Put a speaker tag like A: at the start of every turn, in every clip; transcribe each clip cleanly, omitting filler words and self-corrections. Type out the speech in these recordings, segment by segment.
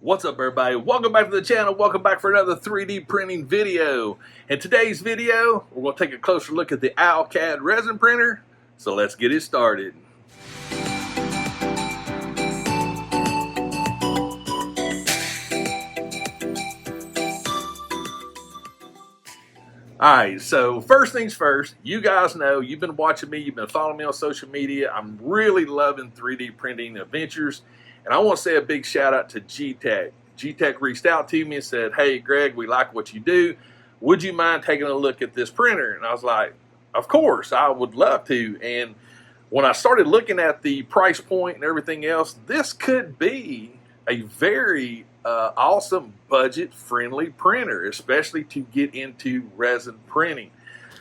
A: What's up, everybody? Welcome back to the channel. Welcome back for another 3D printing video. In today's video, we're going to take a closer look at the ALKAID resin printer. So let's get it started. Alright, so first things first, you guys know, you've been watching me, you've been following me on social media. I'm really loving 3D printing adventures. And I want to say a big shout out to GEEETECH. GEEETECH reached out to me and said, hey Greg, we like what you do. Would you mind taking a look at this printer? And I was like, of course, I would love to. And when I started looking at the price point and everything else, this could be a very awesome budget-friendly printer, especially to get into resin printing.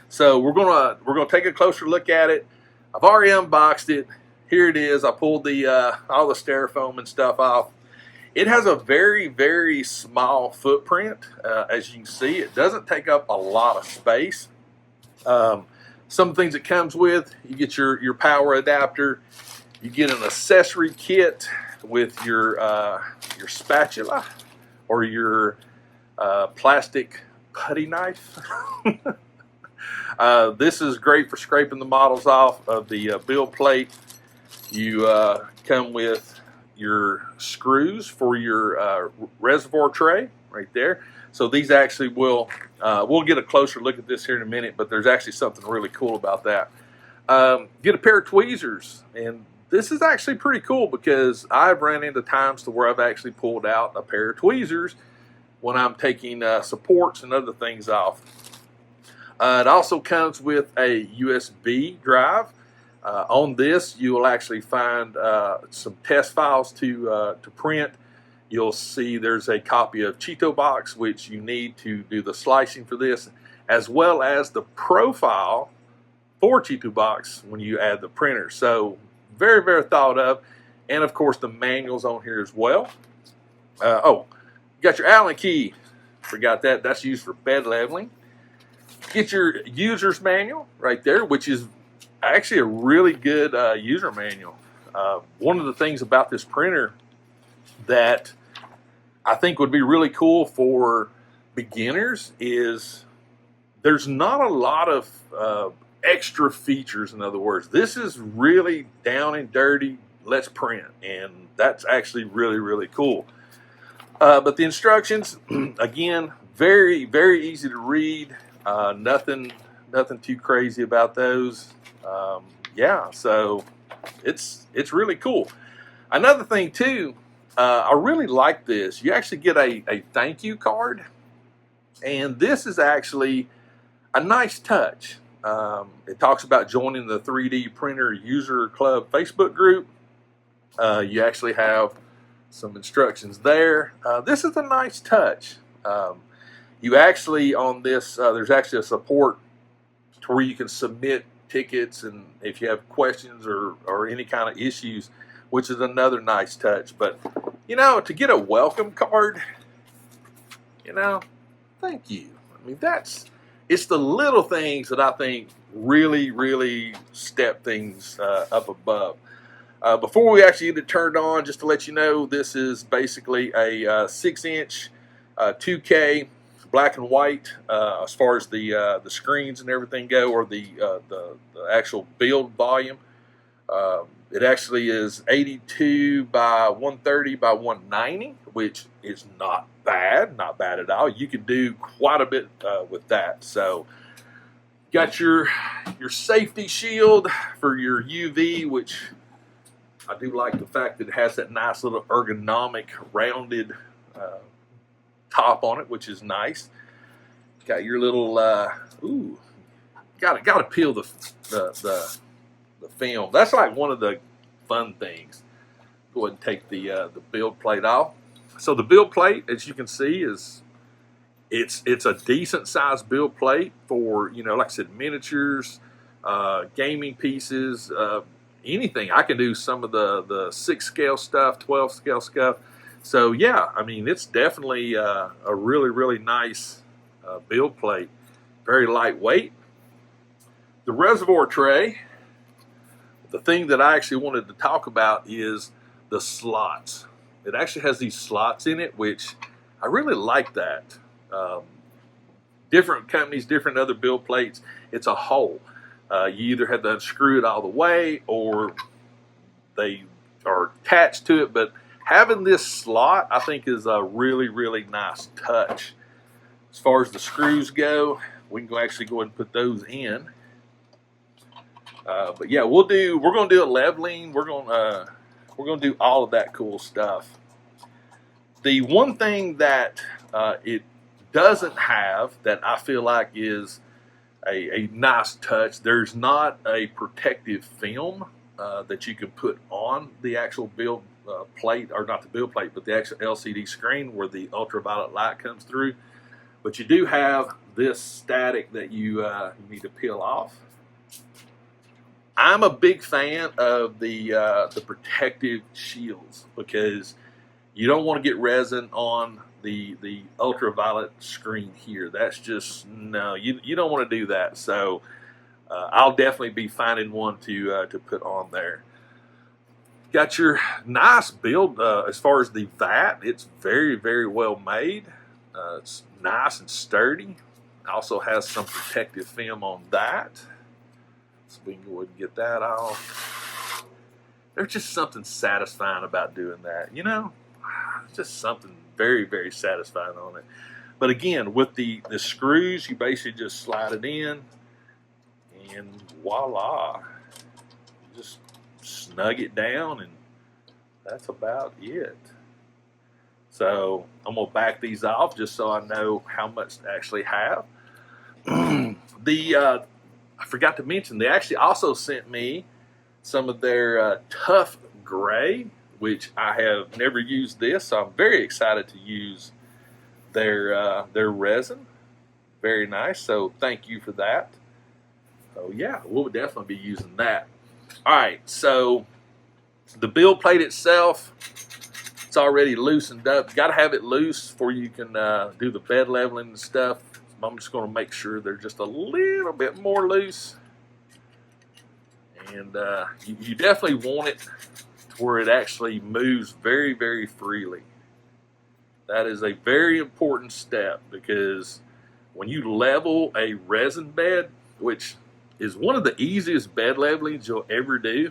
A: So we're gonna take a closer look at it. I've already unboxed it. Here it is. I pulled the all the styrofoam and stuff off. It has a very, very small footprint. As you can see, it doesn't take up a lot of space. Some of the things it comes with, you get your power adapter. You get an accessory kit with your spatula or your plastic putty knife. This is great for scraping the models off of the build plate. You come with your screws for your reservoir tray right there. So these actually will, we'll get a closer look at this here in a minute, but there's actually something really cool about that. Get a pair of tweezers, and this is actually pretty cool because I've run into times to where I've actually pulled out a pair of tweezers when I'm taking supports and other things off. It also comes with a USB drive. On this, you will actually find some test files to print. You'll see there's a copy of GEEETECH, which you need to do the slicing for this, as well as the profile for GEEETECH when you add the printer. So very, very thought of. And of course, the manual's on here as well. Oh, you got your Allen key. Forgot that. That's used for bed leveling. Get your user's manual right there, which is actually a really good user manual. One of the things about this printer that I think would be really cool for beginners is there's not a lot of extra features. In other words, this is really down and dirty, let's print, and that's actually really, really cool. But the instructions, again, very, very easy to read. Nothing too crazy about those. Yeah, so it's really cool. Another thing too, I really like this. You actually get a thank you card, and this is actually a nice touch. It talks about joining the 3D Printer User Club Facebook group. You actually have some instructions there. This is a nice touch. You actually, on this, there's actually a support to where you can submit tickets and if you have questions or any kind of issues, which is another nice touch. But you know, to get a welcome card, you know, thank you. I mean, it's the little things that I think really step things up above. Before we actually get it turned on, just to let you know, this is basically a 6-inch 2K black and white as far as the screens and everything go, or the actual build volume. It actually is 82 by 130 by 190, which is not bad at all. You can do quite a bit with that. So got your safety shield for your UV, which I do like the fact that it has that nice little ergonomic rounded top on it, which is nice. Got your little ooh, gotta peel the film. That's like one of the fun things. Go ahead and take the build plate off. So the build plate, as you can see, is it's a decent sized build plate for, you know, like I said, miniatures, gaming pieces, anything. I can do some of the 6 scale stuff, 12 scale stuff. So yeah, I mean, it's definitely a really nice build plate. Very lightweight. The reservoir tray, the thing that I actually wanted to talk about is the slots. it actually has these slots in it, which I really like that. Different companies, different other build plates, it's a hole. You either have to unscrew it all the way or they are attached to it, but having this slot I think is a really, really nice touch. As far as the screws go, we can actually go ahead and put those in. But yeah, we're going to do a leveling. We're going to do all of that cool stuff. The one thing that it doesn't have that I feel like is a nice touch, there's not a protective film that you can put on the actual build plate, or not the build plate, but the actual LCD screen where the ultraviolet light comes through. But you do have this static that you need to peel off. I'm a big fan of the protective shields because you don't want to get resin on the ultraviolet screen here. That's just, no, you don't want to do that. So I'll definitely be finding one to put on there. Got your nice build as far as the vat. It's very, very well made. It's nice and sturdy. Also has some protective film on that. So we can go ahead and get that off. There's just something satisfying about doing that, you know? It's just something very, very satisfying on it. But again, with the screws, you basically just slide it in and voila. You just snug it down and that's about it. So I'm going to back these off just so I know how much to actually have. I forgot to mention, they actually also sent me some of their Tough Gray, which I have never used this, so I'm very excited to use their resin. Very nice, so thank you for that. So yeah, we'll definitely be using that. All right, so the build plate itself, it's already loosened up. You got to have it loose before you can do the bed leveling and stuff. I'm just going to make sure they're just a little bit more loose. And you definitely want it to where it actually moves very, very freely. That is a very important step because when you level a resin bed, which is one of the easiest bed levelings you'll ever do,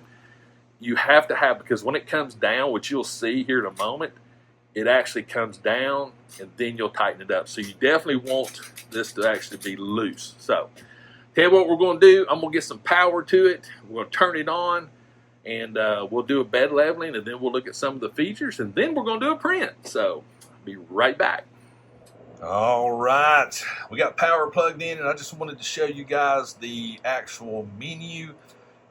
A: you have to have, because when it comes down, which you'll see here in a moment, it actually comes down and then you'll tighten it up. So you definitely want this to actually be loose. So tell you what we're going to do. I'm going to get some power to it. We're going to turn it on and we'll do a bed leveling and then we'll look at some of the features and then we're going to do a print. So I'll be right back. All right, we got power plugged in and I just wanted to show you guys the actual menu.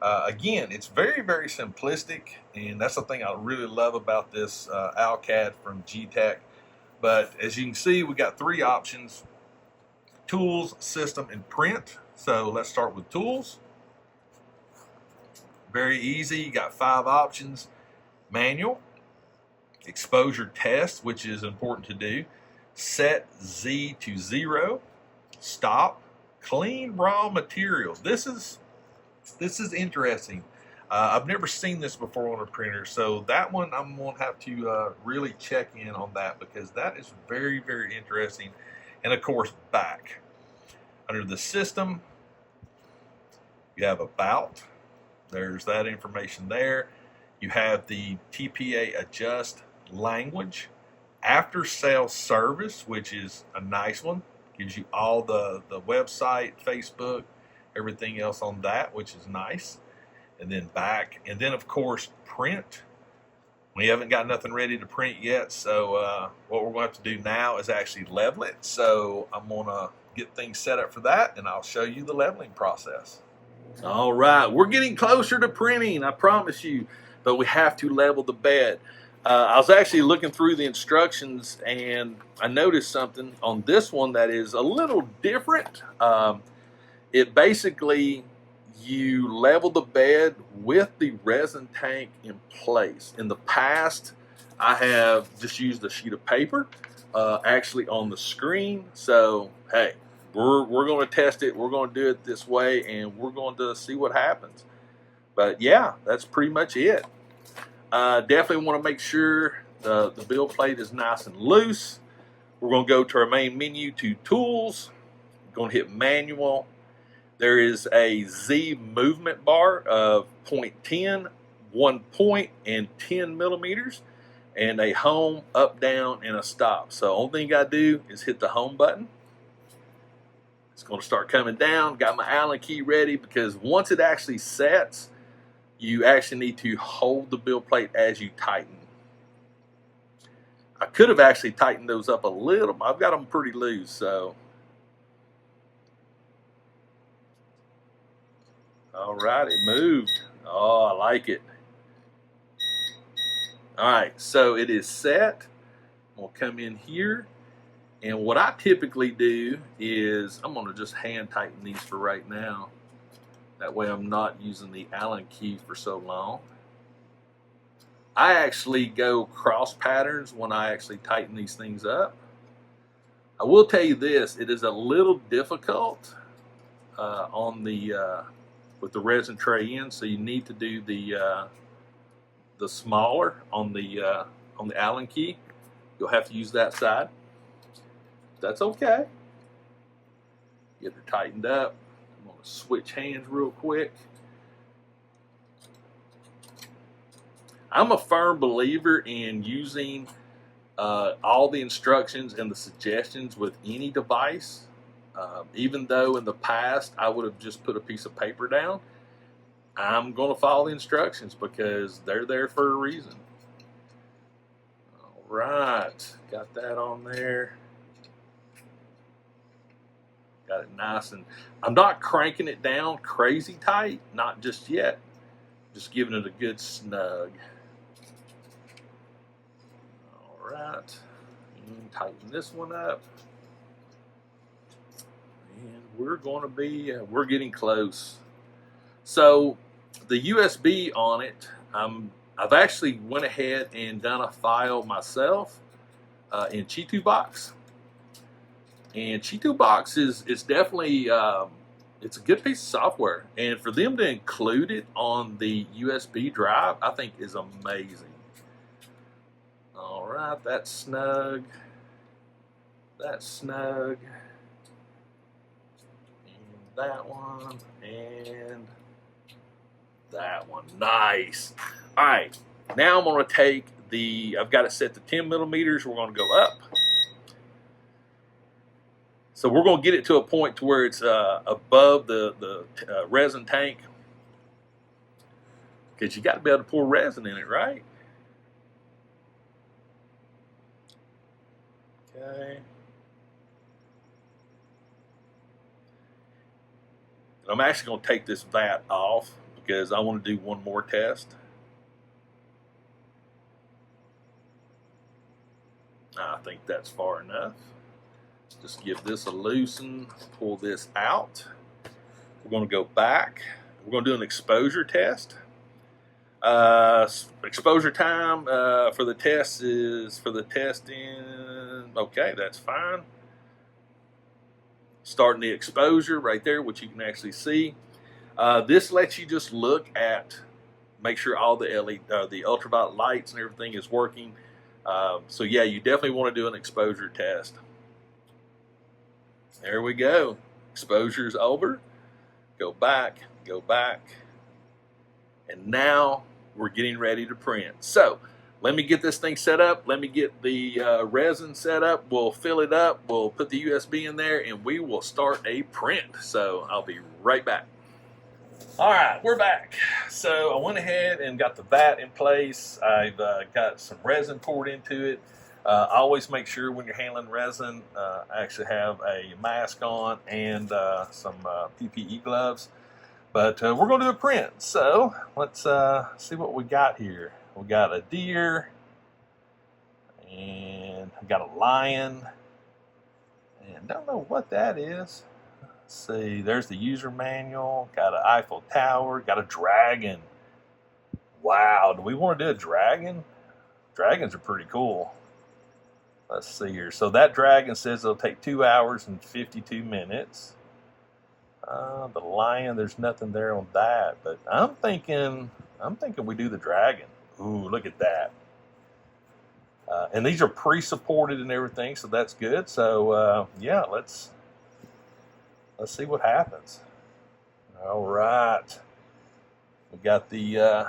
A: Again, it's very, very simplistic, and that's the thing I really love about this ALKAID from GEEETECH. But as you can see, we got three options: tools, system, and print. So let's start with tools. Very easy. You got 5 options: manual, exposure test, which is important to do, set Z to 0, stop, clean raw materials. This is interesting. I've never seen this before on a printer, so that one I'm going to have to really check in on that because that is very, very interesting. And of course, back. Under the system, you have about. There's that information there. You have the TPA adjust language. After sales service, which is a nice one. Gives you all the website, Facebook, everything else on that, which is nice. And then back, and then of course print. We haven't got nothing ready to print yet, so what we're going to have to do now is actually level it. So I'm going to get things set up for that, and I'll show you the leveling process. All right, we're getting closer to printing, I promise you, but we have to level the bed. I was actually looking through the instructions, and I noticed something on this one that is a little different. It basically, you level the bed with the resin tank in place. In the past, I have just used a sheet of paper actually on the screen. So, hey, we're going to test it. We're going to do it this way, and we're going to see what happens. But, yeah, that's pretty much it. Definitely want to make sure the build plate is nice and loose, we're going to go to our main menu to Tools. We're going to hit Manual. There is a Z movement bar of 0.10, 1 point, and 10 millimeters, and a home, up, down, and a stop. So only thing you got to do is hit the home button. It's going to start coming down. Got my Allen key ready, because once it actually sets, you actually need to hold the build plate as you tighten. I could have actually tightened those up a little. I've got them pretty loose, so. All right, it moved. Oh, I like it. All right, so it is set. I'm gonna come in here, and what I typically do is I'm gonna just hand tighten these for right now. That way I'm not using the Allen key for so long. I actually go cross patterns when I actually tighten these things up. I will tell you this, it is a little difficult on the with the resin tray in, so you need to do the smaller on the Allen key. You'll have to use that side. That's okay. Get it tightened up. I'm going to switch hands real quick. I'm a firm believer in using all the instructions and the suggestions with any device. Even though in the past I would have just put a piece of paper down, I'm going to follow the instructions because they're there for a reason. All right, got that on there. Got it nice, and I'm not cranking it down crazy tight, not just yet. Just giving it a good snug. All right, and tighten this one up. And we're going to be, we're getting close. So the USB on it, I've actually went ahead and done a file myself in GEEETECH. And GEEETECH is definitely, it's a good piece of software. And for them to include it on the USB drive, I think is amazing. All right, that's snug. That's snug. That one and that one. Nice. All right, now I'm going to take I've got it set to 10 millimeters. We're going to go up. So we're going to get it to a point to where it's above the resin tank, because you got to be able to pour resin in it, right? Okay. I'm actually going to take this vat off because I want to do one more test. I think that's far enough. Just give this a loosen, pull this out. We're going to go back. We're going to do an exposure test. Exposure time for the test is, for the testing, okay, that's fine. Starting the exposure right there, which you can actually see. This lets you just look at, make sure all the LED, the ultraviolet lights and everything is working. So yeah, you definitely want to do an exposure test. There we go. Exposure's over. Go back, and now we're getting ready to print. So let me get this thing set up. Let me get the resin set up. We'll fill it up. We'll put the USB in there, and we will start a print. So I'll be right back. All right, we're back. So I went ahead and got the vat in place. I've got some resin poured into it. I always make sure when you're handling resin, I actually have a mask on and some PPE gloves. But we're going to do a print. So let's see what we got here. We got a deer, and we got a lion, and don't know what that is. Let's see, there's the user manual, got an Eiffel Tower, got a dragon. Wow, do we want to do a dragon? Dragons are pretty cool. Let's see here. So that dragon says it'll take 2 hours and 52 minutes. The lion, there's nothing there on that, but I'm thinking we do the dragon. Ooh, look at that. And these are pre-supported and everything, so that's good. So yeah, let's see what happens. All right, we got the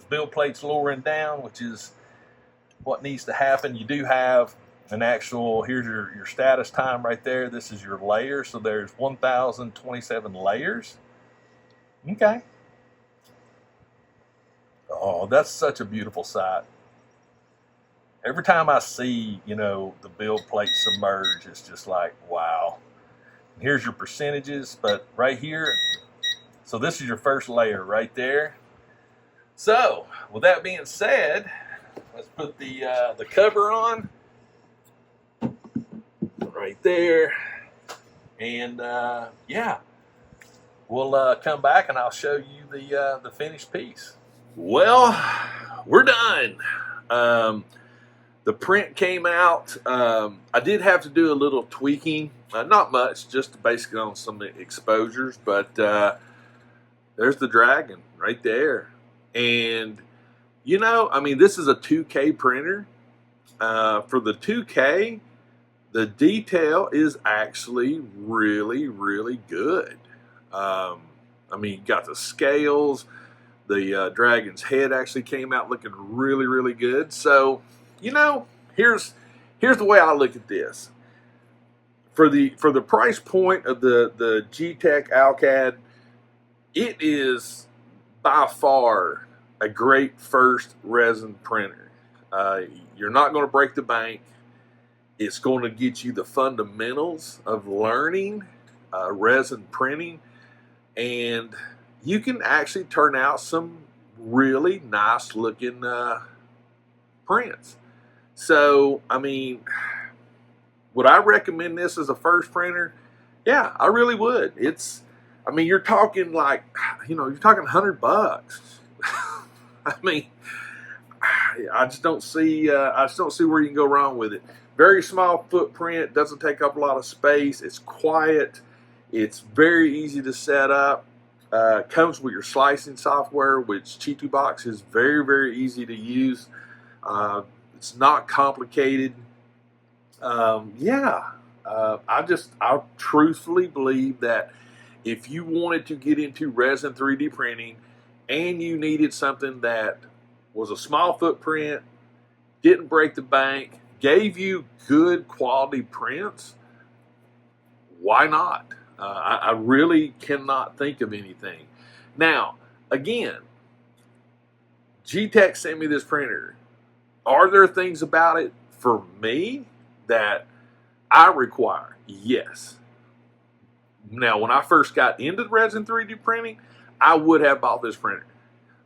A: build plates lowering down, which is what needs to happen. You do have an actual, here's your status time right there. This is your layer, so there's 1,027 layers. Okay. Oh, that's such a beautiful sight. Every time I see, you know, the build plate submerge, it's just like, wow. Here's your percentages, but right here, so this is your first layer right there. So, with that being said, let's put the cover on right there, and yeah, we'll come back and I'll show you the finished piece. Well, we're done. The print came out. I did have to do a little tweaking, not much, just basically on some exposures, but there's the dragon right there. And, you know, I mean, this is a 2K printer. For the 2K, the detail is actually really, really good. I mean, you got the scales. The dragon's head actually came out looking really, really good. So, you know, here's the way I look at this. For the price point of the GEEETECH ALKAID, it is by far a great first resin printer. You're not going to break the bank. It's going to get you the fundamentals of learning resin printing, and you can actually turn out some really nice looking prints. So, I mean, would I recommend this as a first printer? Yeah, I really would. It's, I mean, you're talking like, you know, you're talking $100. I mean, I just don't see where you can go wrong with it. Very small footprint, doesn't take up a lot of space. It's quiet. It's very easy to set up. Comes with your slicing software, which GEEETECH is very, very easy to use. It's not complicated. Yeah, I truthfully believe that if you wanted to get into resin 3D printing and you needed something that was a small footprint, didn't break the bank, gave you good quality prints, why not? I really cannot think of anything. Now, again, GEEETECH sent me this printer. Are there things about it for me that I require? Yes. Now, when I first got into resin 3D printing, I would have bought this printer.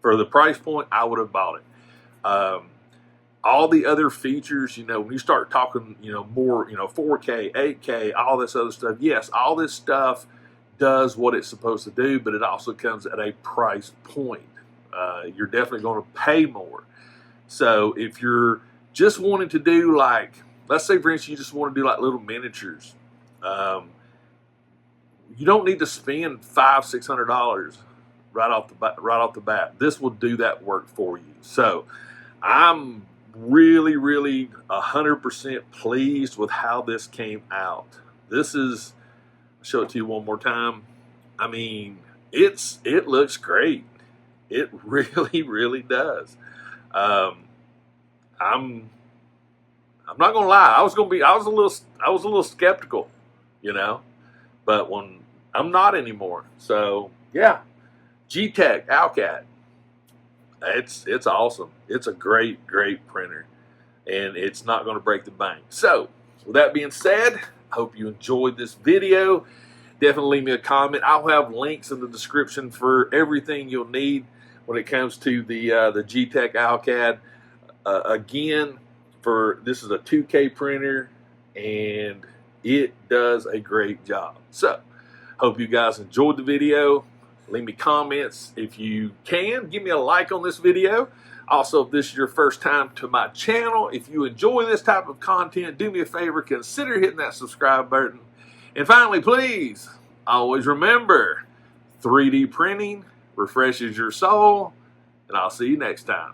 A: For the price point, I would have bought it. All the other features, you know, when you start talking, you know, more, you know, 4K, 8K, all this other stuff, yes, all this stuff does what it's supposed to do, but it also comes at a price point. You're definitely going to pay more. So if you're just wanting to do like, let's say for instance, you just want to do like little miniatures, you don't need to spend $500-600 right off the bat. This will do that work for you. So I'm really 100% pleased with how this came out. This is, I'll show it to you one more time. I mean, it looks great. It really does. I'm not gonna lie. I was a little skeptical, you know, but when I'm not anymore. So yeah, GEEETECH ALKAID. It's awesome. It's a great printer, and it's not going to break the bank. So, with that being said, I hope you enjoyed this video. Definitely leave me a comment. I'll have links in the description for everything you'll need when it comes to the GEEETECH ALKAID. Again, this is a 2K printer, and it does a great job. So, hope you guys enjoyed the video. Leave me comments if you can. Give me a like on this video. Also, if this is your first time to my channel, if you enjoy this type of content, do me a favor, consider hitting that subscribe button. And finally, please, always remember, 3D printing refreshes your soul, and I'll see you next time.